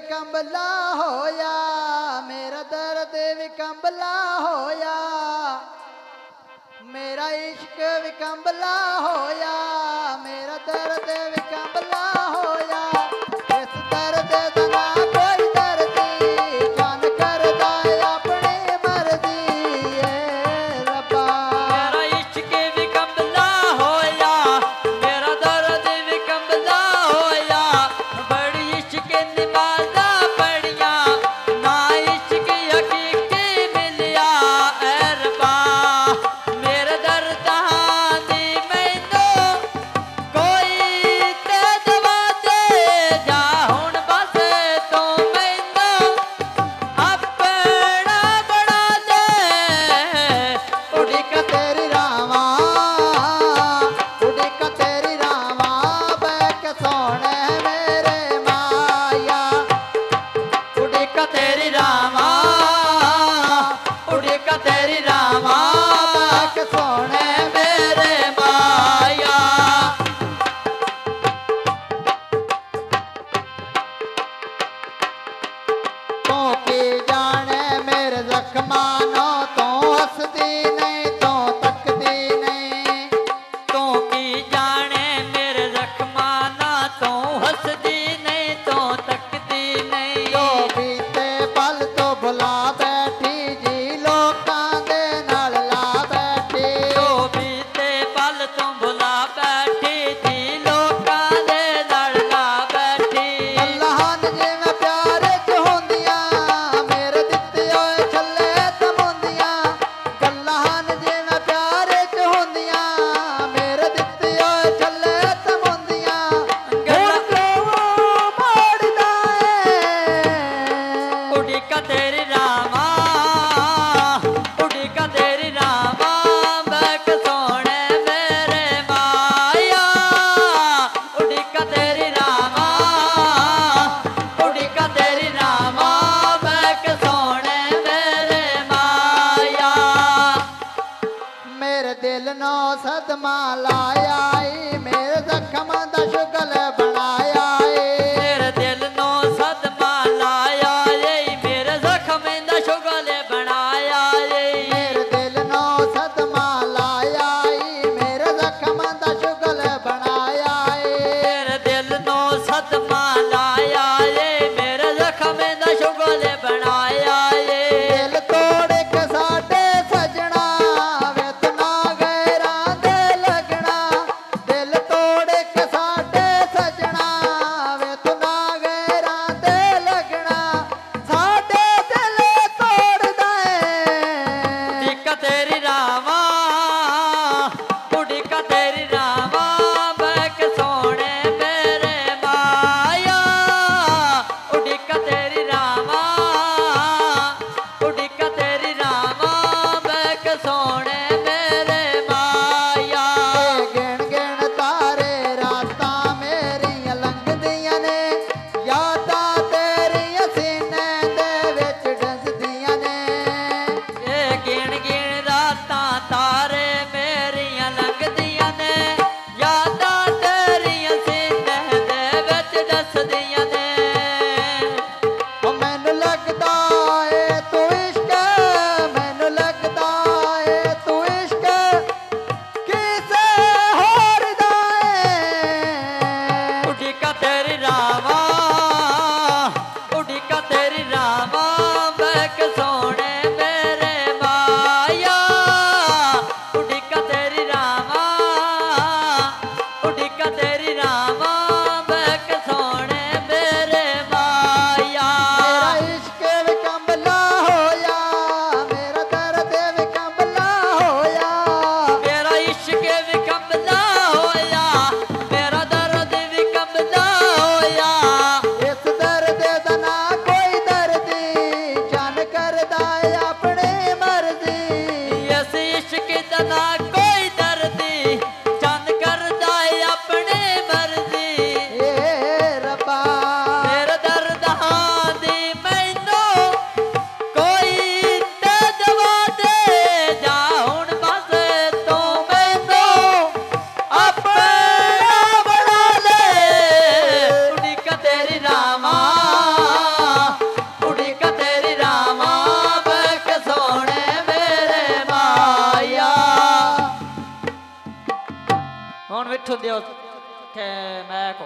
विकंबला होया, मेरा दर्द विकंबला होया, मेरा इश्क विकंबला होया, मेरा दर्द विकंबला होया। इस दर्द दा ना कोई दर्दी, जान करदा अपनी मर्जी ए रब्बा। मेरा इश्क विकंबला होया, मेरा दर्द विकंबला होया, बड़ी इश्क नमाज़ा पढ़िया, ना इश्क हकीकी मिलिया ऐ रब्बा। मेरे दर्दां दी मैनू कोई ते दवा दे जा, हुण बस तू मैनू अपना बना ले। उड़िक तेरी रावा, उड़िक तेरी रावा, बैक सोने मेरे माया। उड़िक तेरी रावा, उड़िक तेरी रावा, बैक सोने मेरे माया। तू की जाने मेरे जख्मानो, तू हसदी नहीं तू तकदी नहीं। तू की जाने मेरे जख्मा ना, तू हसदी नहीं तू तकदी नहीं। जो बीते पल तो भुला बैठी जी, लोकां दे नाल ला बैठी। जो बीते पल तू भुला बैठी थी, लोकां दे नाल ला बैठी। अल्लाह ने जिवें प्यार च होंदियां, मेरे दित्ते होए छल्ले तमुंदियां। अल्लाह ने जिवें प्यार च होंदियां, मेरे दित्ते होए छल्ले तमुंदियां। गल्लां मोड़दा उड़िक तेरी रावा, उड़िक तेरी रावा, बैक सोने मेरे माया। उड़िक तेरी रावा, उड़िक तेरी रावा, बैक सोने मेरे माया। मेरे दिल नो सदमा लाया ई, मेरे जख्म दा शुगल बनाया ई। मेरे दिल नो सदमा लाया ए, मेरे जख्म दा शुगल बनाया ए। मेरे दिल नो सदमा लाया ई, मेरे जख्म दा शुगल बनाया ई। मेरे दिल नो सदमा लाया ए, मेरे जख्म दा शुगल बनाया ए। दिल तोड़ के साडे सजना, वेतना गैरां दे लगना। ਹੁਣ ਵੇਠੋ ਦਿਓ ਕਿ ਮੈਂ ਕੋ